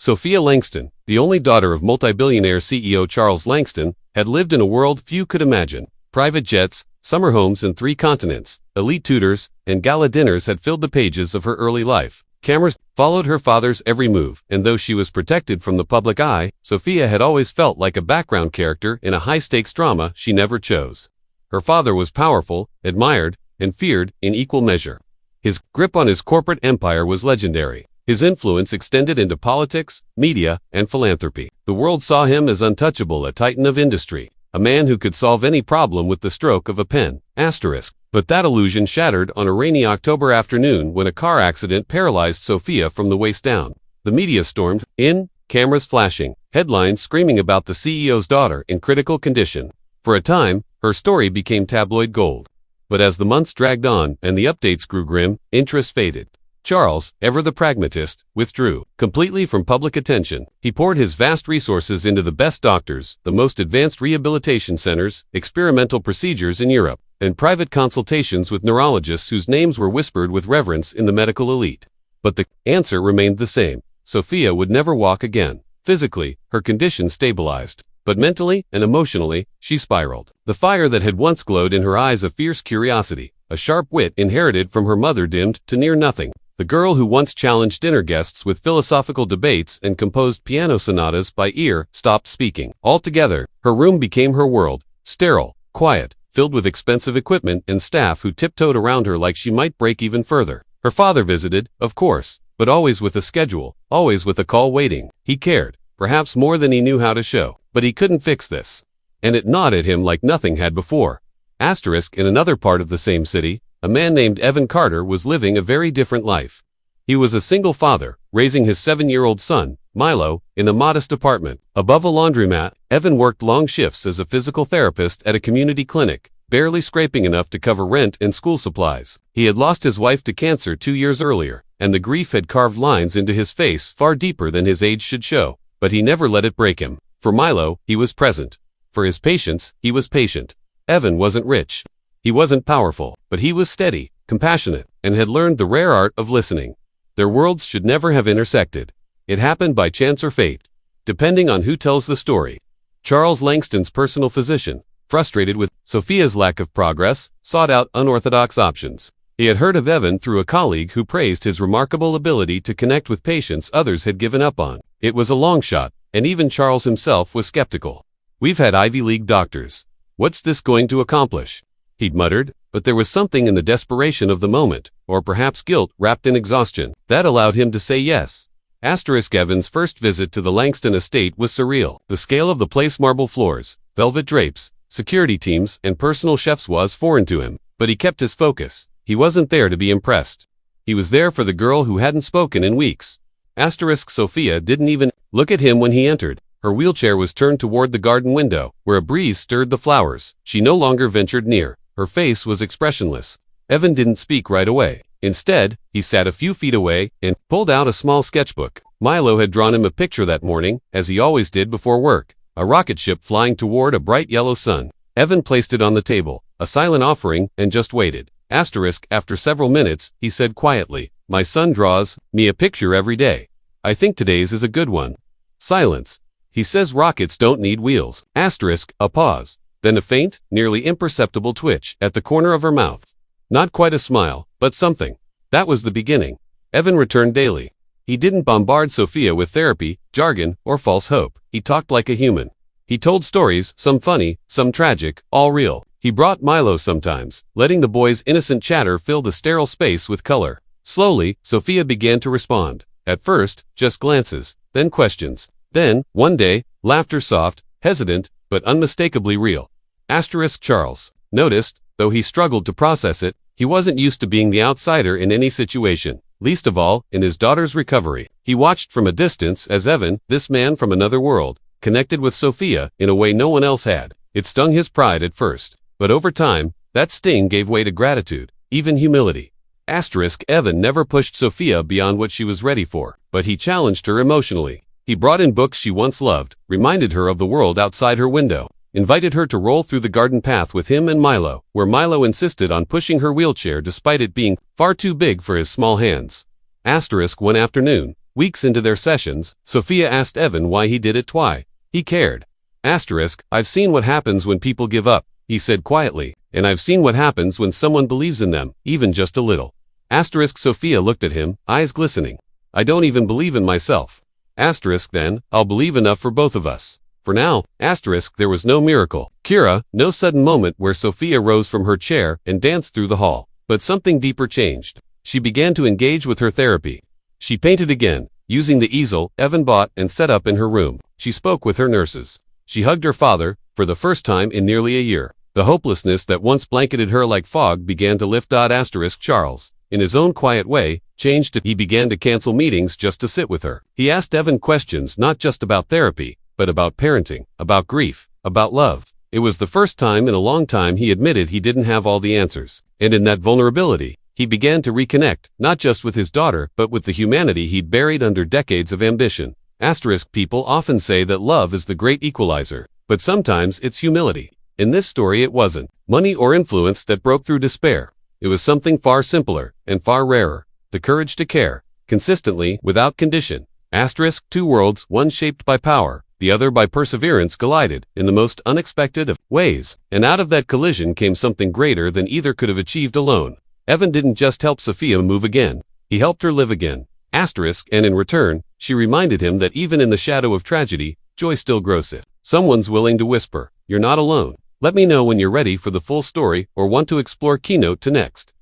Sophia Langston, the only daughter of multi-billionaire CEO Charles Langston, had lived in a world few could imagine. Private jets, summer homes in 3 continents, elite tutors, and gala dinners had filled the pages of her early life. Cameras followed her father's every move, and though she was protected from the public eye, Sophia had always felt like a background character in a high-stakes drama she never chose. Her father was powerful, admired, and feared in equal measure. His grip on his corporate empire was legendary. His influence extended into politics, media, and philanthropy. The world saw him as untouchable, a titan of industry, a man who could solve any problem with the stroke of a pen. But that illusion shattered on a rainy October afternoon when a car accident paralyzed Sophia from the waist down. The media stormed in, cameras flashing, headlines screaming about the CEO's daughter in critical condition. For a time, her story became tabloid gold. But as the months dragged on and the updates grew grim, interest faded. Charles, ever the pragmatist, withdrew completely from public attention. He poured his vast resources into the best doctors, the most advanced rehabilitation centers, experimental procedures in Europe, and private consultations with neurologists whose names were whispered with reverence in the medical elite. But the answer remained the same. Sophia would never walk again. Physically, her condition stabilized. But mentally and emotionally, she spiraled. The fire that had once glowed in her eyes of fierce curiosity, a sharp wit inherited from her mother, dimmed to near nothing. The girl who once challenged dinner guests with philosophical debates and composed piano sonatas by ear stopped speaking. Altogether, her room became her world, sterile, quiet, filled with expensive equipment and staff who tiptoed around her like she might break even further. Her father visited, of course, but always with a schedule, always with a call waiting. He cared, perhaps more than he knew how to show, but he couldn't fix this. And it gnawed at him like nothing had before. In another part of the same city, a man named Evan Carter was living a very different life. He was a single father, raising his 7-year-old son, Milo, in a modest apartment. Above a laundromat, Evan worked long shifts as a physical therapist at a community clinic, barely scraping enough to cover rent and school supplies. He had lost his wife to cancer 2 years earlier, and the grief had carved lines into his face far deeper than his age should show. But he never let it break him. For Milo, he was present. For his patients, he was patient. Evan wasn't rich. He wasn't powerful, but he was steady, compassionate, and had learned the rare art of listening. Their worlds should never have intersected. It happened by chance or fate, depending on who tells the story. Charles Langston's personal physician, frustrated with Sophia's lack of progress, sought out unorthodox options. He had heard of Evan through a colleague who praised his remarkable ability to connect with patients others had given up on. It was a long shot, and even Charles himself was skeptical. "We've had Ivy League doctors. What's this going to accomplish?" he'd muttered, but there was something in the desperation of the moment, or perhaps guilt wrapped in exhaustion, that allowed him to say yes. Evan's first visit to the Langston estate was surreal. The scale of the place, marble floors, velvet drapes, security teams, and personal chefs was foreign to him, but he kept his focus. He wasn't there to be impressed. He was there for the girl who hadn't spoken in weeks. Sophia didn't even look at him when he entered. Her wheelchair was turned toward the garden window, where a breeze stirred the flowers. She no longer ventured near. Her face was expressionless. Evan didn't speak right away. Instead, he sat a few feet away and pulled out a small sketchbook. Milo had drawn him a picture that morning, as he always did before work, a rocket ship flying toward a bright yellow sun. Evan placed it on the table, a silent offering, and just waited. After several minutes, he said quietly, "My son draws me a picture every day. I think today's is a good one." Silence. "He says rockets don't need wheels." A pause. Then a faint, nearly imperceptible twitch at the corner of her mouth. Not quite a smile, but something. That was the beginning. Evan returned daily. He didn't bombard Sophia with therapy, jargon, or false hope. He talked like a human. He told stories, some funny, some tragic, all real. He brought Milo sometimes, letting the boy's innocent chatter fill the sterile space with color. Slowly, Sophia began to respond. At first, just glances, then questions. Then, one day, laughter, soft, hesitant, but unmistakably real. Charles noticed, though he struggled to process it, he wasn't used to being the outsider in any situation, least of all in his daughter's recovery. He watched from a distance as Evan, this man from another world, connected with Sophia in a way no one else had. It stung his pride at first, but over time, that sting gave way to gratitude, even humility. Evan never pushed Sophia beyond what she was ready for, but he challenged her emotionally. He brought in books she once loved, reminded her of the world outside her window, invited her to roll through the garden path with him and Milo, where Milo insisted on pushing her wheelchair despite it being far too big for his small hands. One afternoon, Weeks into their sessions, Sophia asked Evan why he did it. Why he cared. I've seen what happens when people give up, he said quietly, and I've seen what happens when someone believes in them, even just a little. Sophia looked at him, eyes glistening. I don't even believe in myself. Then, I'll believe enough for both of us. For now, there was no miracle. No sudden moment where Sophia rose from her chair and danced through the hall. But something deeper changed. She began to engage with her therapy. She painted again, using the easel Evan bought and set up in her room. She spoke with her nurses. She hugged her father, for the first time in nearly a year. The hopelessness that once blanketed her like fog began to lift. Charles, in his own quiet way, changed to he began to cancel meetings just to sit with her. He asked Evan questions not just about therapy, but about parenting, about grief, about love. It was the first time in a long time he admitted he didn't have all the answers. And in that vulnerability, he began to reconnect, not just with his daughter, but with the humanity he'd buried under decades of ambition. People often say that love is the great equalizer, but sometimes it's humility. In this story it wasn't money or influence that broke through despair. It was something far simpler and far rarer. The courage to care, consistently, without condition. Two worlds, one shaped by power, the other by perseverance, collided in the most unexpected of ways, and out of that collision came something greater than either could have achieved alone. Evan didn't just help Sophia move again, he helped her live again. And in return, she reminded him that even in the shadow of tragedy, joy still grows if someone's willing to whisper, "You're not alone." Let me know when you're ready for the full story or want to explore keynote to next.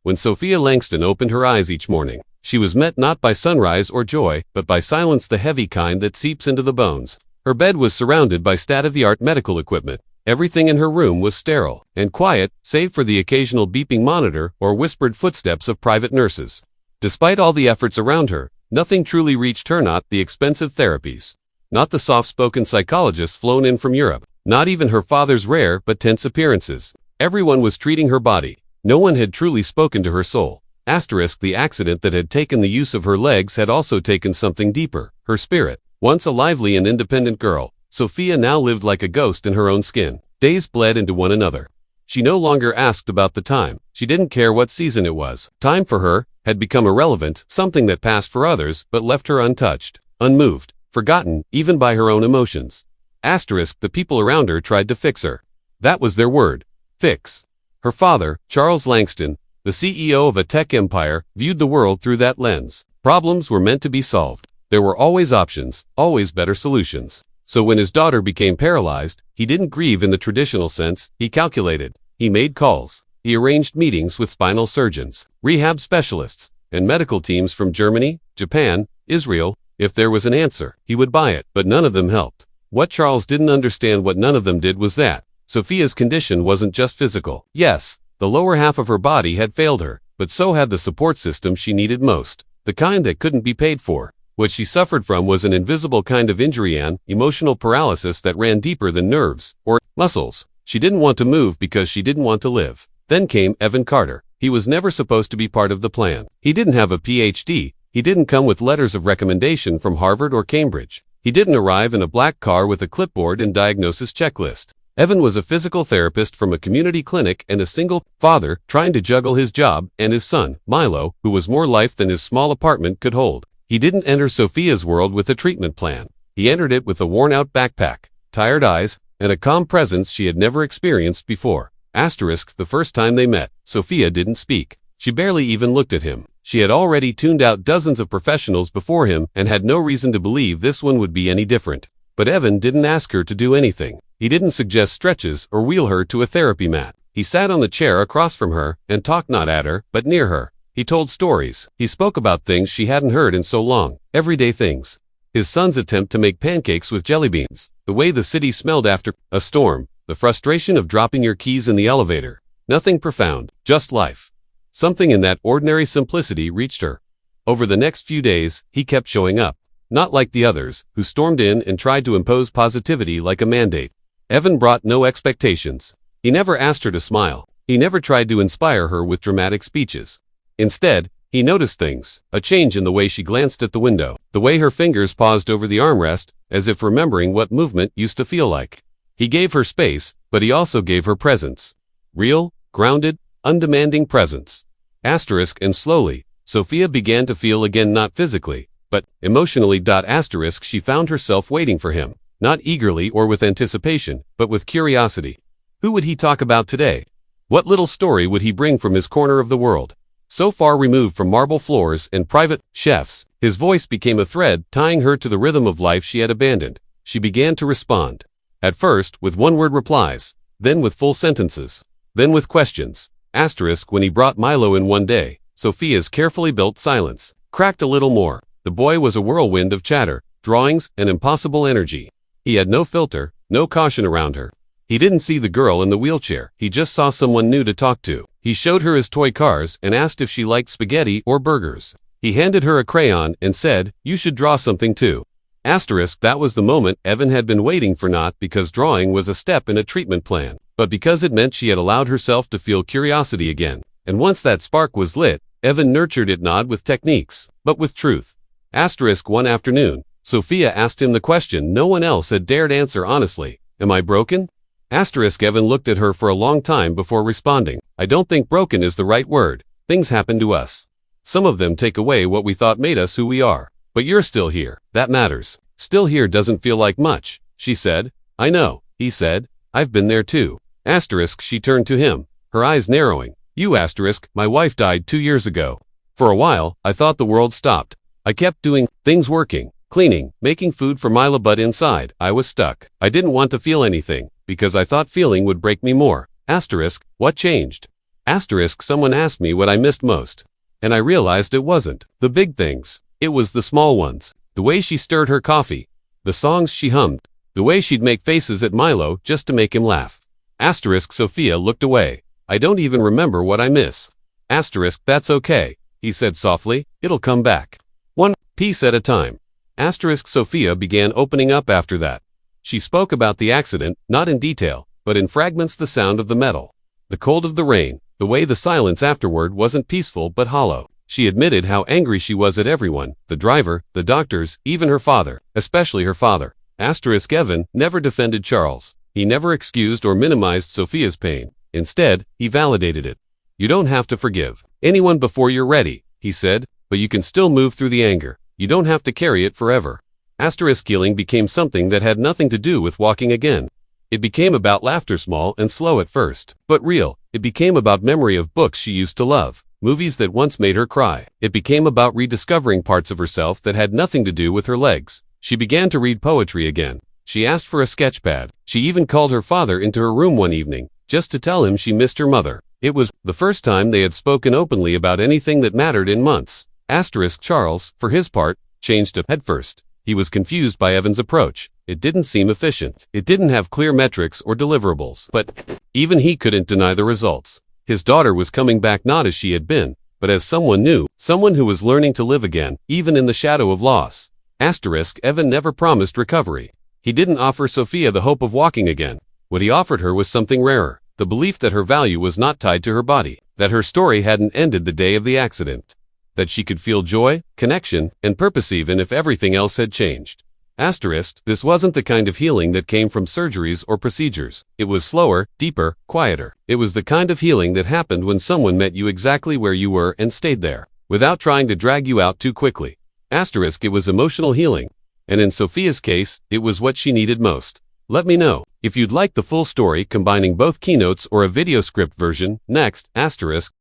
When Sophia Langston opened her eyes each morning, she was met not by sunrise or joy, but by silence, the heavy kind that seeps into the bones. Her bed was surrounded by state-of-the-art medical equipment. Everything in her room was sterile and quiet, save for the occasional beeping monitor or whispered footsteps of private nurses. Despite all the efforts around her, nothing truly reached her, not the expensive therapies, not the soft-spoken psychologists flown in from Europe, not even her father's rare but tense appearances. Everyone was treating her body. No one had truly spoken to her soul. The accident that had taken the use of her legs had also taken something deeper, her spirit. Once a lively and independent girl, Sophia now lived like a ghost in her own skin. Days bled into one another. She no longer asked about the time. She didn't care what season it was. Time for her had become irrelevant, something that passed for others but left her untouched, unmoved, forgotten, even by her own emotions. The people around her tried to fix her. That was their word. Fix. Her father, Charles Langston, the CEO of a tech empire, viewed the world through that lens. Problems were meant to be solved. There were always options, always better solutions. So when his daughter became paralyzed, he didn't grieve in the traditional sense, he calculated. He made calls. He arranged meetings with spinal surgeons, rehab specialists, and medical teams from Germany, Japan, Israel. If there was an answer, he would buy it, but none of them helped. What Charles didn't understand, what none of them did, was that Sophia's condition wasn't just physical. Yes, the lower half of her body had failed her, but so had the support system she needed most, the kind that couldn't be paid for. What she suffered from was an invisible kind of injury, an emotional paralysis that ran deeper than nerves or muscles. She didn't want to move because she didn't want to live. Then came Evan Carter. He was never supposed to be part of the plan. He didn't have a PhD. He didn't come with letters of recommendation from Harvard or Cambridge. He didn't arrive in a black car with a clipboard and diagnosis checklist. Evan was a physical therapist from a community clinic and a single father trying to juggle his job and his son, Milo, who was more life than his small apartment could hold. He didn't enter Sophia's world with a treatment plan. He entered it with a worn-out backpack, tired eyes, and a calm presence she had never experienced before. The first time they met, Sophia didn't speak. She barely even looked at him. She had already tuned out dozens of professionals before him and had no reason to believe this one would be any different. But Evan didn't ask her to do anything. He didn't suggest stretches or wheel her to a therapy mat. He sat on the chair across from her and talked not at her, but near her. He told stories. He spoke about things she hadn't heard in so long, everyday things. His son's attempt to make pancakes with jelly beans, the way the city smelled after a storm, the frustration of dropping your keys in the elevator. Nothing profound, just life. Something in that ordinary simplicity reached her. Over the next few days, he kept showing up. Not like the others, who stormed in and tried to impose positivity like a mandate. Evan brought no expectations. He never asked her to smile. He never tried to inspire her with dramatic speeches. Instead, he noticed things, a change in the way she glanced at the window, the way her fingers paused over the armrest, as if remembering what movement used to feel like. He gave her space, but he also gave her presence. Real, grounded, undemanding presence. And slowly, Sophia began to feel again, not physically, but emotionally. Asterisk she found herself waiting for him, not eagerly or with anticipation, but with curiosity. Who would he talk about today? What little story would he bring from his corner of the world? So far removed from marble floors and private chefs, his voice became a thread tying her to the rhythm of life she had abandoned. She began to respond. At first, with one-word replies, then with full sentences, then with questions. Asterisk when he brought Milo in one day, Sophia's carefully built silence cracked a little more. The boy was a whirlwind of chatter, drawings, and impossible energy. He had no filter, no caution around her. He didn't see the girl in the wheelchair, he just saw someone new to talk to. He showed her his toy cars and asked if she liked spaghetti or burgers. He handed her a crayon and said, "You should draw something too." Asterisk that was the moment Evan had been waiting for, not because drawing was a step in a treatment plan, but because it meant she had allowed herself to feel curiosity again. And once that spark was lit, Evan nurtured it not with techniques, but with truth. Asterisk one afternoon, Sophia asked him the question no one else had dared answer honestly. Am I broken? Asterisk Evan looked at her for a long time before responding. I don't think broken is the right word. Things happen to us. Some of them take away what we thought made us who we are. But you're still here. That matters. Still here doesn't feel like much, she said. I know, he said. I've been there too. Asterisk she turned to him, her eyes narrowing. You asterisk, my wife died 2 years ago. For a while, I thought the world stopped. I kept doing things, working, cleaning, making food for Mila, but inside, I was stuck. I didn't want to feel anything, because I thought feeling would break me more. Asterisk, what changed? Asterisk someone asked me what I missed most. And I realized it wasn't the big things. It was the small ones. The way she stirred her coffee. The songs she hummed. The way she'd make faces at Milo just to make him laugh. Asterisk Sophia looked away. I don't even remember what I miss. Asterisk that's okay, he said softly. It'll come back. One piece at a time. Asterisk Sophia began opening up after that. She spoke about the accident, not in detail, but in fragments: the sound of the metal, the cold of the rain, the way the silence afterward wasn't peaceful but hollow. She admitted how angry she was at everyone, the driver, the doctors, even her father, especially her father. Asterisk Evan never defended Charles. He never excused or minimized Sophia's pain. Instead, he validated it. You don't have to forgive anyone before you're ready, he said, but you can still move through the anger. You don't have to carry it forever. Asterisk healing became something that had nothing to do with walking again. It became about laughter, small and slow at first, but real. It became about memory of books she used to love, movies that once made her cry. It became about rediscovering parts of herself that had nothing to do with her legs. She began to read poetry again. She asked for a sketchpad. She even called her father into her room one evening, just to tell him she missed her mother. It was the first time they had spoken openly about anything that mattered in months. Asterisk Charles, for his part, changed at first. He was confused by Evan's approach. It didn't seem efficient. It didn't have clear metrics or deliverables. But even he couldn't deny the results. His daughter was coming back, not as she had been, but as someone new, someone who was learning to live again, even in the shadow of loss. Asterisk Evan never promised recovery. He didn't offer Sophia the hope of walking again. What he offered her was something rarer, the belief that her value was not tied to her body, that her story hadn't ended the day of the accident, that she could feel joy, connection, and purpose even if everything else had changed. Asterisk, this wasn't the kind of healing that came from surgeries or procedures. It was slower, deeper, quieter. It was the kind of healing that happened when someone met you exactly where you were and stayed there, without trying to drag you out too quickly. Asterisk, it was emotional healing. And in Sophia's case, it was what she needed most. Let me know if you'd like the full story combining both keynotes or a video script version. Next, asterisk,